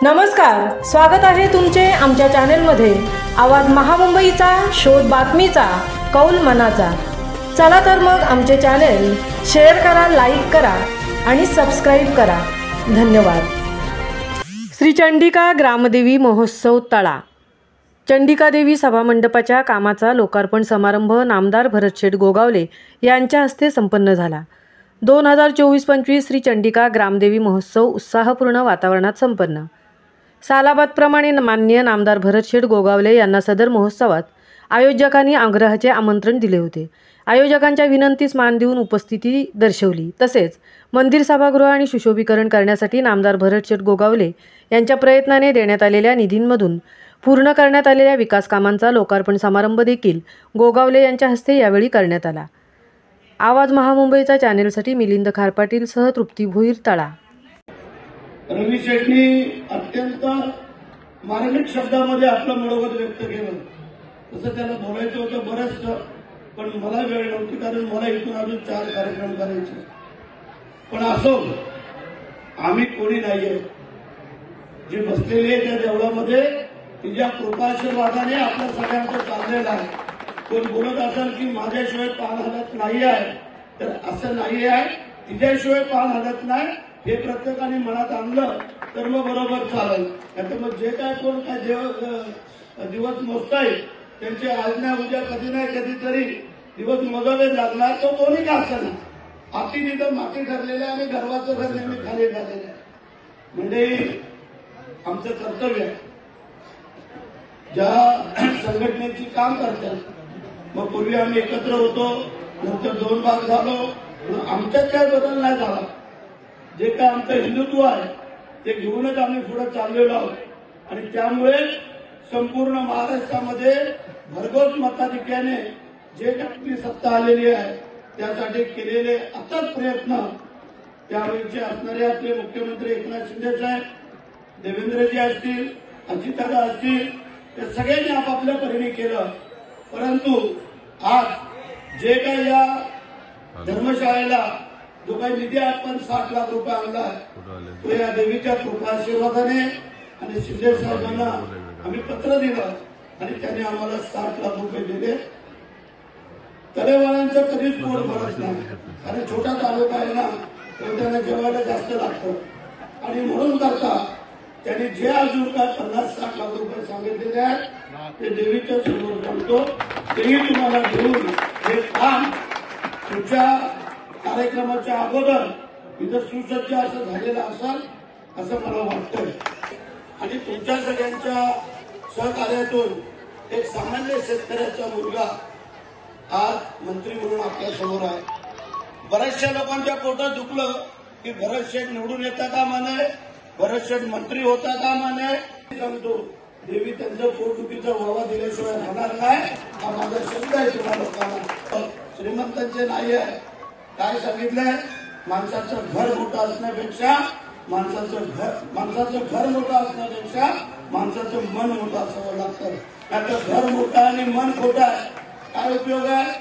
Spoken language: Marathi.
नमस्कार, स्वागत आहे तुमचे आमच्या चॅनलमध्ये। आवाज महामुंबईचा, शोध बातमीचा, कौल मनाचा। चला तर मग आमचे चॅनल शेअर करा, लाईक करा आणि सबस्क्राइब करा। धन्यवाद। श्री चंडिका ग्रामदेवी महोत्सव तळा। चंडिका देवी सभामंडपाच्या कामाचा लोकार्पण समारंभ नामदार भरतशेठ गोगावले यांच्या हस्ते संपन्न झाला। 2024-25 श्री चंडिका ग्रामदेवी महोत्सव उत्साहपूर्ण वातावरणात संपन्न। सालाबादप्रमाणे माननीय नामदार भरतशेठ गोगावले यांना सदर महोत्सवात आयोजकांनी आग्रहाचे आमंत्रण दिले होते। आयोजकांच्या विनंतीस मान देऊन उपस्थिती दर्शवली। तसेच मंदिर सभागृह आणि सुशोभीकरण करण्यासाठी नामदार भरतशेठ गोगावले यांच्या प्रयत्नाने देण्यात आलेल्या निधींमधून पूर्ण करण्यात आलेल्या विकास कामांचा लोकार्पण समारंभ देखील गोगावले यांच्या हस्ते यावेळी करण्यात आला। आवाज महामुंबईचा चॅनेलसाठी मिलिंद खारपाटील सह तृप्ती भोईर तळा। रवी शेट्टी अत्यंत मार्मिक शब्दामध्ये आपलं मनोगत व्यक्त केलं। तसं त्याला बोलायचं होतं बरंच, पण मला वेळ नव्हती, कारण मला इथून अजून 4 कार्यक्रम करायचे। पण असो, आम्ही कोणी नाहीये, जे बसलेले त्या देवळामध्ये तिच्या कृपाशीर्वादाने आपल्या सगळ्यांचं चाललेलं आहे। कोण बोलत असेल की माझ्याशिवाय पान हलत नाही आहे, तर असं नाही आहे। तिच्याशिवाय पान हलत नाही हे प्रत्येकाने मनात आणलं तर मग बरोबर चालेल। नाहीतर मग जे काय कोण काय दिवस मोजताय त्यांची आज्ञा उद्या कधी नाही कधीतरी दिवस मोजावे लागणार, तो कोणी का असणार। आपली तिथं माती ठरलेलं आहे आणि गर्वाचं घर नेहमी खाली झालेलं आहे। म्हणजे आमचं कर्तव्य आहे, ज्या संघटनेची काम करतात। मग पूर्वी आम्ही एकत्र होतो, नंतर 2 भाग झालो, आमच्यात काय बदल नाही झाला। जे काय आमचं हिंदुत्व आहे ते घेऊनच आम्ही पुढे चाललेलो आहोत आणि त्यामुळे संपूर्ण महाराष्ट्रामध्ये भरघोस मताधिक्याने जे काही सत्ता आलेली आहे त्यासाठी केलेले अथक प्रयत्न त्यावेळीचे असणारे आपले मुख्यमंत्री एकनाथ शिंदे साहेब, देवेंद्रजी असतील, अजितदादा असतील, ते सगळ्यांनी आपापल्या परीने केलं। परंतु आज जे काही या धर्मशाळेला जो काही निधी आपण 60 लाख रुपये आणला तो या देवीच्या कृपाशीर्वादाने आणि शिंदे साहेबांना आम्ही पत्र दिलं आणि त्यांनी आम्हाला 60 लाख रुपये दिले। तळेवाल्यांचं कधीच पोट भरत नाही, कारण छोटा तालुका आहे ना, तर त्यांना जेवायला जास्त लागतं आणि म्हणून करता त्यांनी जे अजून काय 50-60 लाख रुपये सांगितलेले आहेत ते देवीच्या समोर सांगतो, तेही तुम्हाला घेऊन हे काम तुमच्या कार्यक्रमाच्या अगोदर इथं सुसज्ज असं झालेलं असाल असं मला वाटतंय। आणि तुमच्या सगळ्यांच्या सहकार्यातून एक सामान्य शेतकऱ्याचा मुलगा आज मंत्री म्हणून आपल्या समोर आहे। बऱ्याचशा लोकांच्या पोटात दुखलं की भरतशेठ निवडून येता कामा नये, भरतशेठ मंत्री होता कामा नये। सांगतो, देवी त्यांचं पोटदुखीचा व्हावा दिल्याशिवाय राहणार नाही, हा माझा शब्द आहे तुम्हा लोकांना। श्रीमंतांचे नाही आहे, काय सांगितलंय, माणसाचं घर मोठं असण्यापेक्षा माणसाचं घर मोठं असण्यापेक्षा माणसाचं मन मोठं असावं लागतं। नाहीतर घर मोठं आणि मन खोटं आहे, काय उपयोग आहे।